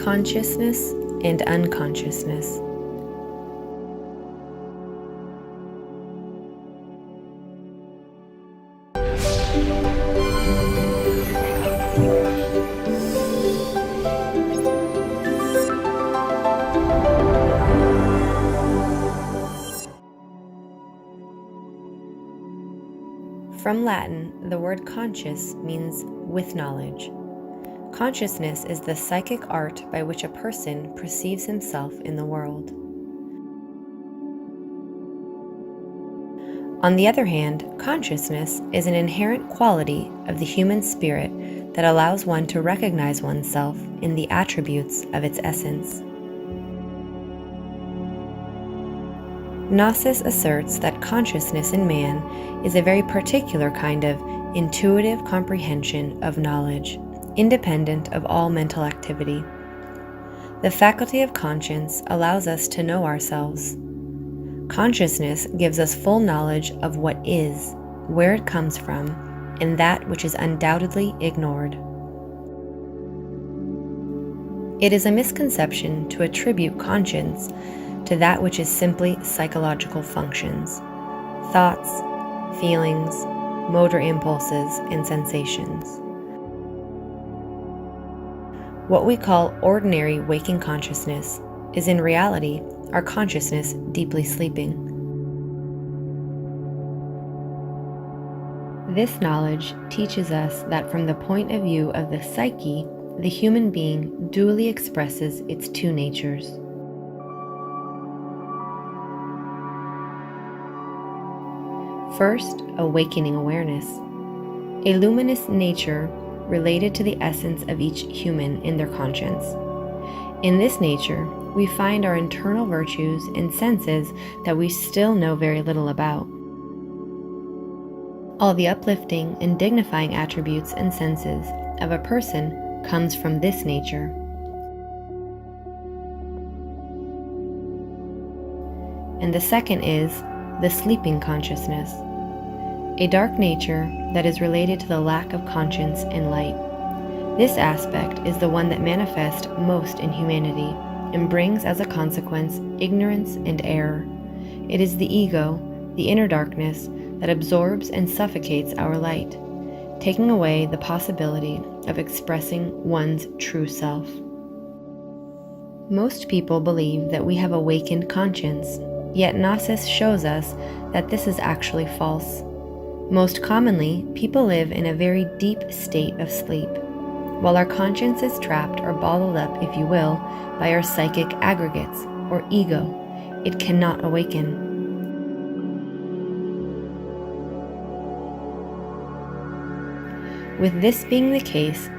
consciousness and unconsciousness. From Latin, the word conscious means with knowledge. Consciousness is the psychic art by which a person perceives himself in the world. On the other hand, consciousness is an inherent quality of the human spirit that allows one to recognize oneself in the attributes of its essence. Gnosis asserts that consciousness in man is a very particular kind of intuitive comprehension of knowledge, independent of all mental activity. The faculty of conscience allows us to know ourselves. Consciousness gives us full knowledge of what is, where it comes from, and that which is undoubtedly ignored. It is a misconception to attribute conscience to that which is simply psychological functions, thoughts, feelings, motor impulses, and sensations. What we call ordinary waking consciousness is in reality our consciousness deeply sleeping. This knowledge teaches us that from the point of view of the psyche, the human being dually expresses its two natures. First, awakening awareness, a luminous nature related to the essence of each human in their conscience. In this nature, we find our internal virtues and senses that we still know very little about. All the uplifting and dignifying attributes and senses of a person comes from this nature. And the second is the sleeping consciousness, a dark nature that is related to the lack of conscience and light. This aspect is the one that manifests most in humanity and brings as a consequence ignorance and error. It is the ego, the inner darkness, that absorbs and suffocates our light, taking away the possibility of expressing one's true self. Most people believe that we have awakened conscience, yet Gnosis shows us that this is actually false. Most commonly, people live in a very deep state of sleep, while our conscience is trapped or bottled up, if you will, by our psychic aggregates, or ego. It cannot awaken. With this being the case,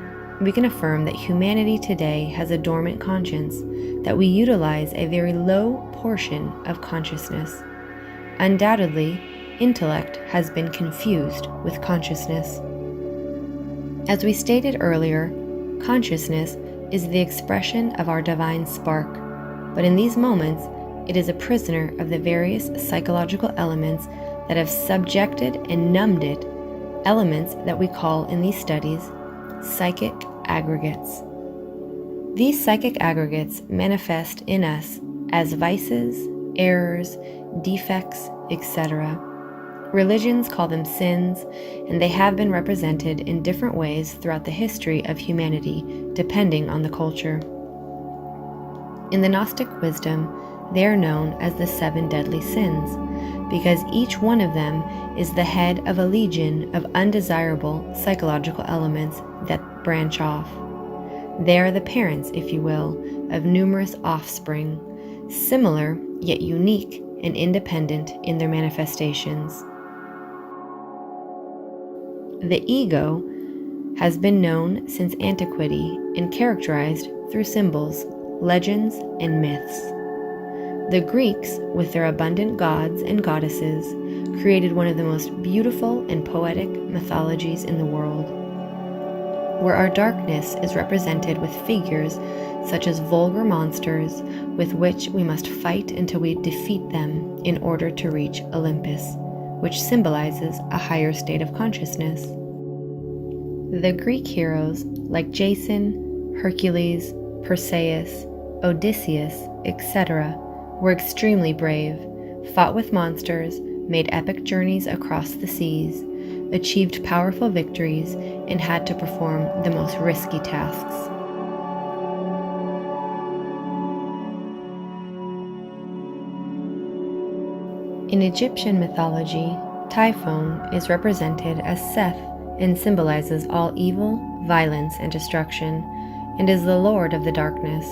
we can affirm that humanity today has a dormant conscience, that we utilize a very low portion of consciousness. Undoubtedly, intellect has been confused with consciousness. As we stated earlier, consciousness is the expression of our divine spark, but in these moments, it is a prisoner of the various psychological elements that have subjected and numbed it, elements that we call in these studies psychic aggregates. These psychic aggregates manifest in us as vices, errors, defects, etc. Religions call them sins, and they have been represented in different ways throughout the history of humanity, depending on the culture. In the Gnostic wisdom, they are known as the 7 deadly sins, because each one of them is the head of a legion of undesirable psychological elements that branch off. They are the parents, if you will, of numerous offspring, similar yet unique and independent in their manifestations. The ego has been known since antiquity and characterized through symbols, legends, and myths. The Greeks, with their abundant gods and goddesses, created one of the most beautiful and poetic mythologies in the world, where our darkness is represented with figures such as vulgar monsters with which we must fight until we defeat them in order to reach Olympus, which symbolizes a higher state of consciousness. The Greek heroes like Jason, Hercules, Perseus, Odysseus, etc., were extremely brave, fought with monsters, made epic journeys across the seas, achieved powerful victories, and had to perform the most risky tasks. In Egyptian mythology, Typhon is represented as Seth and symbolizes all evil, violence, and destruction, and is the lord of the darkness.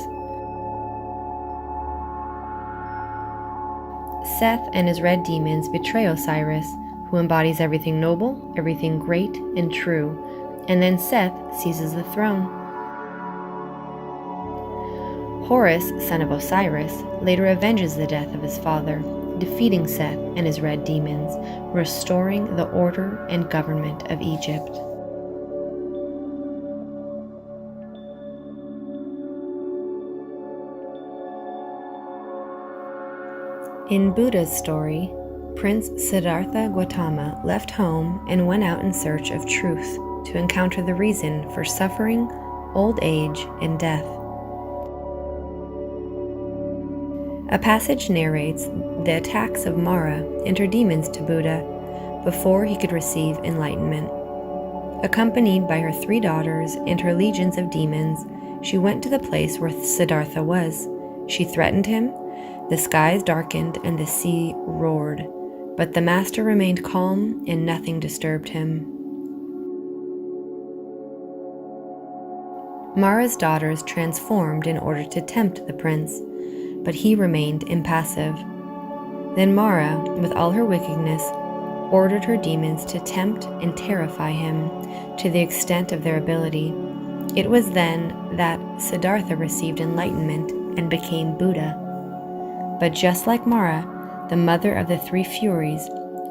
Seth and his red demons betray Osiris, who embodies everything noble, everything great and true, and then Seth seizes the throne. Horus, son of Osiris, later avenges the death of his father, defeating Seth and his red demons, restoring the order and government of Egypt. In Buddha's story, Prince Siddhartha Gautama left home and went out in search of truth to encounter the reason for suffering, old age, and death. A passage narrates the attacks of Mara and her demons to Buddha before he could receive enlightenment. Accompanied by her 3 daughters and her legions of demons, she went to the place where Siddhartha was. She threatened him. The skies darkened and the sea roared, but the master remained calm and nothing disturbed him. Mara's daughters transformed in order to tempt the prince, but he remained impassive. Then Mara, with all her wickedness, ordered her demons to tempt and terrify him to the extent of their ability. It was then that Siddhartha received enlightenment and became Buddha. But just like Mara, the mother of the 3 furies,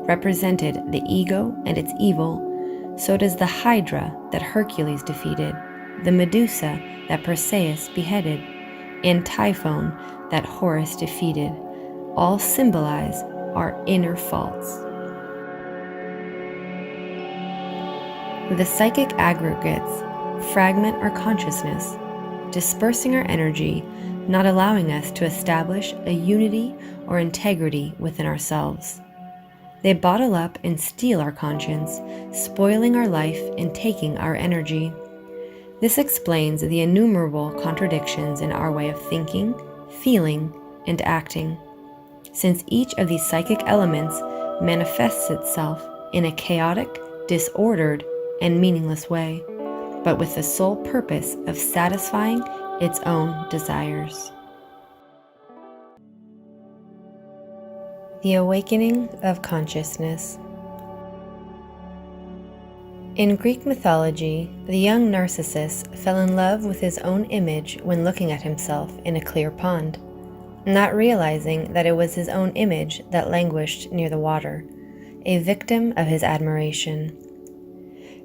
represented the ego and its evil, so does the Hydra that Hercules defeated, the Medusa that Perseus beheaded, and Typhon that Horus defeated, all symbolize our inner faults. The psychic aggregates fragment our consciousness, dispersing our energy, not allowing us to establish a unity or integrity within ourselves. They bottle up and steal our conscience, spoiling our life and taking our energy. This explains the innumerable contradictions in our way of thinking, feeling, and acting, since each of these psychic elements manifests itself in a chaotic, disordered, and meaningless way, but with the sole purpose of satisfying its own desires. The awakening of consciousness. In Greek mythology, the young Narcissus fell in love with his own image when looking at himself in a clear pond, not realizing that it was his own image that languished near the water, a victim of his admiration.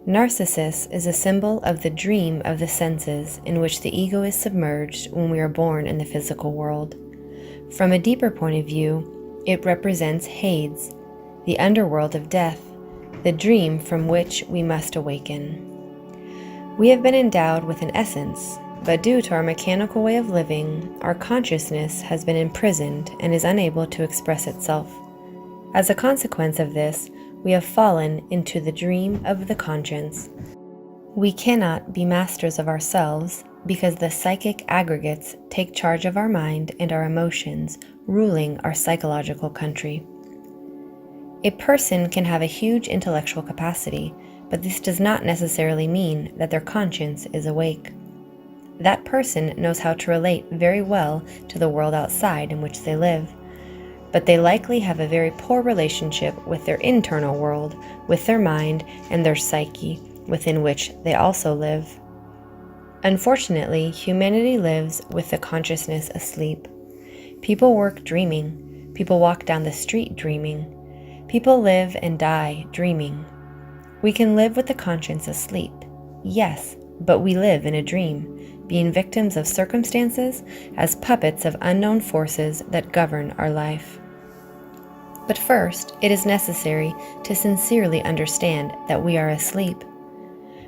Narcissus is a symbol of the dream of the senses in which the ego is submerged when we are born in the physical world. From a deeper point of view, it represents Hades, the underworld of death, the dream from which we must awaken. We have been endowed with an essence, but due to our mechanical way of living, our consciousness has been imprisoned and is unable to express itself. As a consequence of this, we have fallen into the dream of the conscience. We cannot be masters of ourselves because the psychic aggregates take charge of our mind and our emotions, ruling our psychological country. A person can have a huge intellectual capacity, but this does not necessarily mean that their conscience is awake. That person knows how to relate very well to the world outside in which they live, but they likely have a very poor relationship with their internal world, with their mind and their psyche, within which they also live. Unfortunately, humanity lives with the consciousness asleep. People work dreaming. People walk down the street dreaming. People live and die dreaming. We can live with the conscience asleep, yes, but we live in a dream, being victims of circumstances as puppets of unknown forces that govern our life. But first, it is necessary to sincerely understand that we are asleep.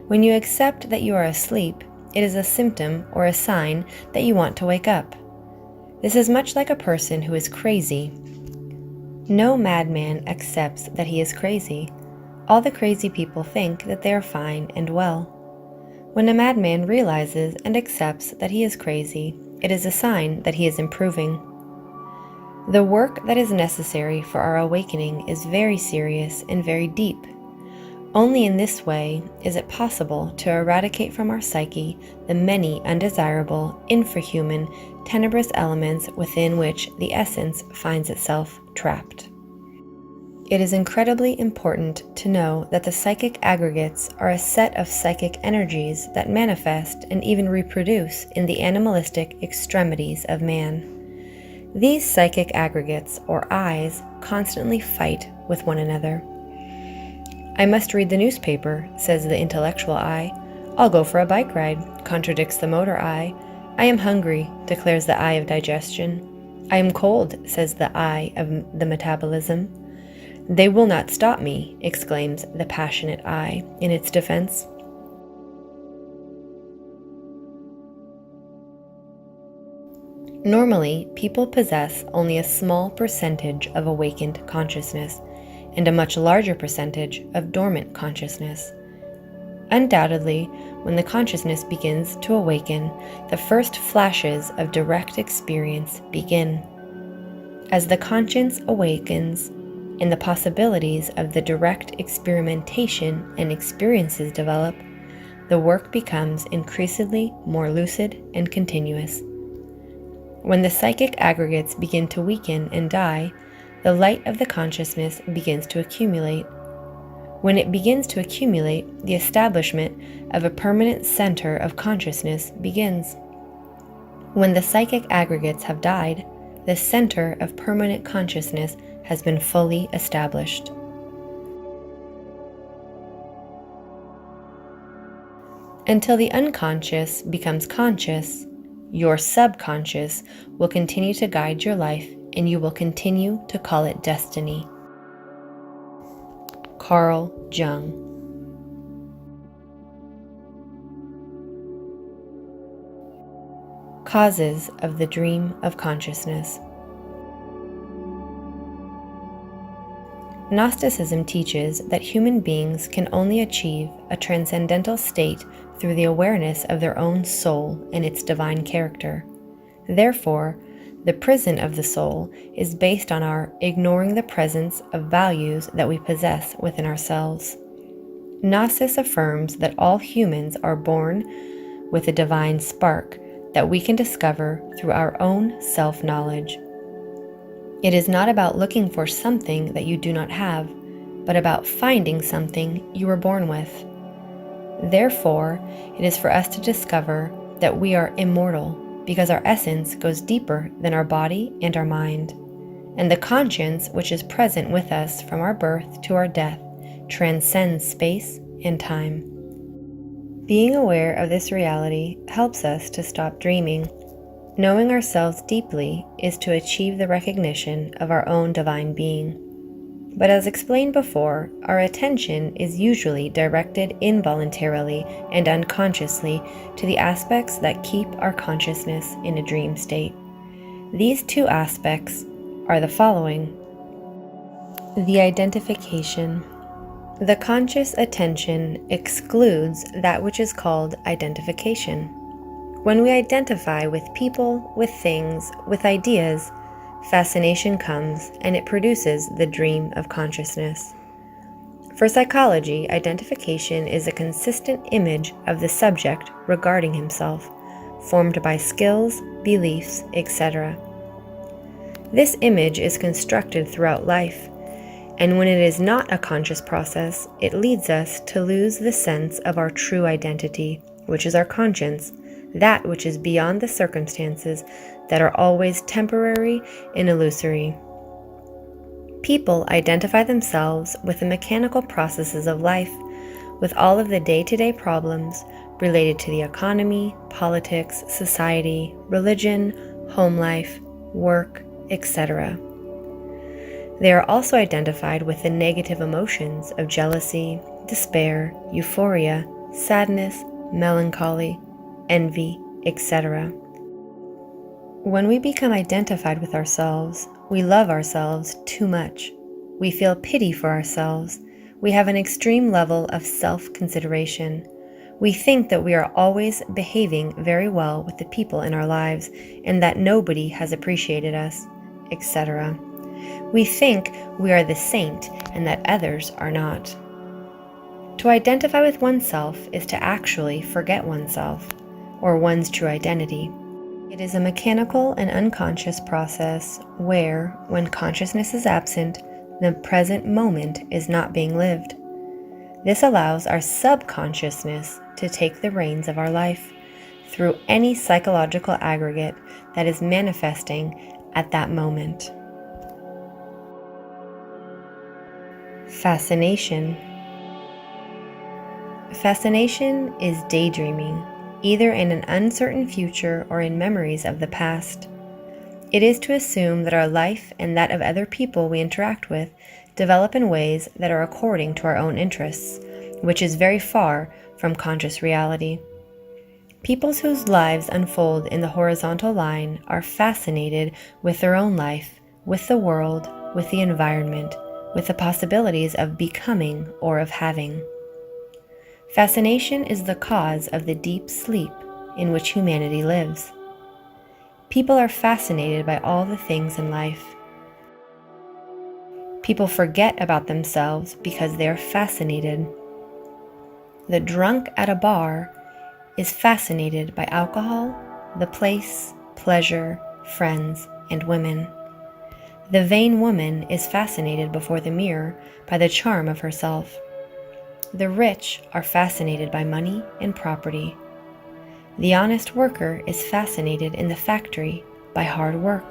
When you accept that you are asleep, it is a symptom or a sign that you want to wake up. This is much like a person who is crazy. No madman accepts that he is crazy. All the crazy people think that they are fine and well. When a madman realizes and accepts that he is crazy, it is a sign that he is improving. The work that is necessary for our awakening is very serious and very deep. Only in this way is it possible to eradicate from our psyche the many undesirable, infrahuman, tenebrous elements within which the essence finds itself trapped. It is incredibly important to know that the psychic aggregates are a set of psychic energies that manifest and even reproduce in the animalistic extremities of man. These psychic aggregates, or I's, constantly fight with one another. I must read the newspaper, says the intellectual I. I'll go for a bike ride, contradicts the motor I. I am hungry, declares the I of digestion. I am cold, says the I of the metabolism. They will not stop me, exclaims the passionate I in its defense. Normally, people possess only a small percentage of awakened consciousness, and a much larger percentage of dormant consciousness. Undoubtedly, when the consciousness begins to awaken, the first flashes of direct experience begin. As the conscience awakens and the possibilities of the direct experimentation and experiences develop, the work becomes increasingly more lucid and continuous. When the psychic aggregates begin to weaken and die, the light of the consciousness begins to accumulate. When it begins to accumulate, the establishment of a permanent center of consciousness begins. When the psychic aggregates have died, the center of permanent consciousness has been fully established. Until the unconscious becomes conscious, your subconscious will continue to guide your life, and you will continue to call it destiny. Carl Jung. Causes of the dream of consciousness. Gnosticism teaches that human beings can only achieve a transcendental state through the awareness of their own soul and its divine character. Therefore, the prison of the soul is based on our ignoring the presence of values that we possess within ourselves. Gnosis affirms that all humans are born with a divine spark that we can discover through our own self-knowledge. It is not about looking for something that you do not have, but about finding something you were born with. Therefore, it is for us to discover that we are immortal, because our essence goes deeper than our body and our mind, and the conscience which is present with us from our birth to our death transcends space and time. Being aware of this reality helps us to stop dreaming. Knowing ourselves deeply is to achieve the recognition of our own divine being. But as explained before, our attention is usually directed involuntarily and unconsciously to the aspects that keep our consciousness in a dream state. These two aspects are the following. The identification. The conscious attention excludes that which is called identification. When we identify with people, with things, with ideas, fascination comes and it produces the dream of consciousness. For psychology, identification is a consistent image of the subject regarding himself, formed by skills, beliefs, etc. This image is constructed throughout life, and when it is not a conscious process, it leads us to lose the sense of our true identity, which is our conscience, that which is beyond the circumstances that are always temporary and illusory. People identify themselves with the mechanical processes of life, with all of the day-to-day problems related to the economy, politics, society, religion, home life, work, etc. They are also identified with the negative emotions of jealousy, despair, euphoria, sadness, melancholy. envy, etc. When we become identified with ourselves, we love ourselves too much. We feel pity for ourselves. We have an extreme level of self-consideration. We think that we are always behaving very well with the people in our lives and that nobody has appreciated us, etc. We think we are the saint and that others are not. To identify with oneself is to actually forget oneself, or one's true identity. It is a mechanical and unconscious process where, when consciousness is absent, the present moment is not being lived. This allows our subconsciousness to take the reins of our life through any psychological aggregate that is manifesting at that moment. Fascination. Fascination is daydreaming, either in an uncertain future or in memories of the past. It is to assume that our life and that of other people we interact with develop in ways that are according to our own interests, which is very far from conscious reality. Peoples whose lives unfold in the horizontal line are fascinated with their own life, with the world, with the environment, with the possibilities of becoming or of having. Fascination is the cause of the deep sleep in which humanity lives. People are fascinated by all the things in life. People forget about themselves because they are fascinated. The drunk at a bar is fascinated by alcohol, the place, pleasure, friends, and women. The vain woman is fascinated before the mirror by the charm of herself. The rich are fascinated by money and property. The honest worker is fascinated in the factory by hard work.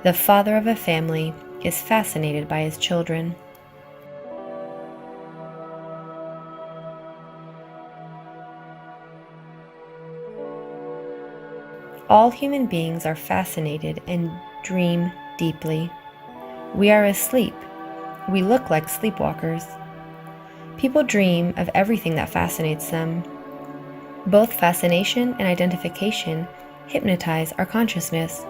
The father of a family is fascinated by his children. All human beings are fascinated and dream deeply. We are asleep. We look like sleepwalkers. People dream of everything that fascinates them. Both fascination and identification hypnotize our consciousness,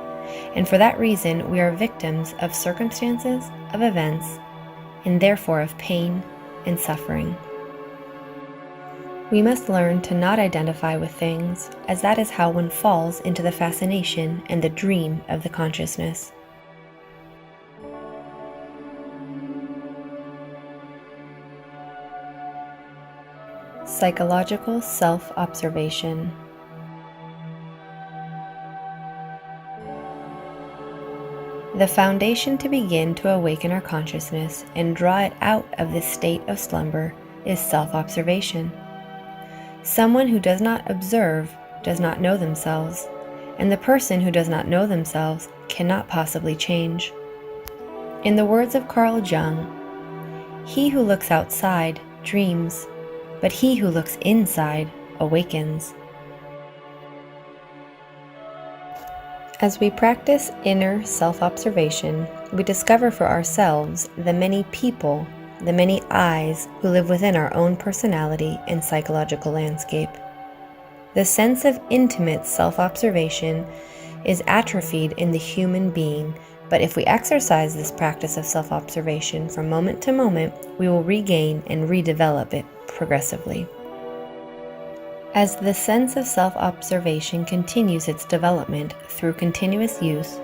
and for that reason we are victims of circumstances, of events, and therefore of pain and suffering. We must learn to not identify with things, as that is how one falls into the fascination and the dream of the consciousness. Psychological self-observation. The foundation to begin to awaken our consciousness and draw it out of this state of slumber is self-observation. Someone who does not observe does not know themselves, and the person who does not know themselves cannot possibly change. In the words of Carl Jung, "He who looks outside dreams, but he who looks inside awakens." As we practice inner self-observation, we discover for ourselves the many people, the many eyes who live within our own personality and psychological landscape. The sense of intimate self-observation is atrophied in the human being, but if we exercise this practice of self-observation from moment to moment, we will regain and redevelop it progressively. As the sense of self-observation continues its development through continuous use,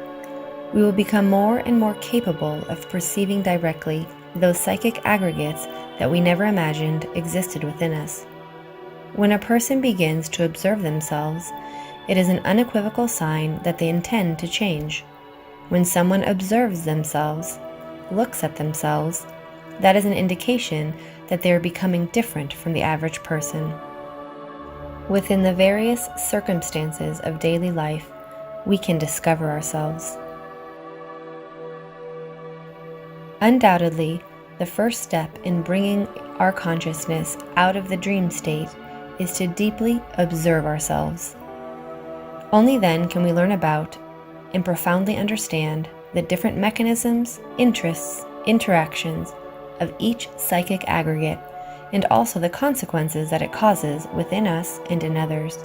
we will become more and more capable of perceiving directly those psychic aggregates that we never imagined existed within us. When a person begins to observe themselves, it is an unequivocal sign that they intend to change. When someone observes themselves, looks at themselves, that is an indication that they are becoming different from the average person. Within the various circumstances of daily life, we can discover ourselves. Undoubtedly, the first step in bringing our consciousness out of the dream state is to deeply observe ourselves. Only then can we learn about and profoundly understand the different mechanisms, interests, interactions of each psychic aggregate, and also the consequences that it causes within us and in others.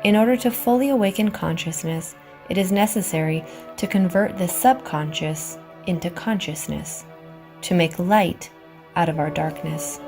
In order to fully awaken consciousness, it is necessary to convert the subconscious into consciousness, to make light out of our darkness.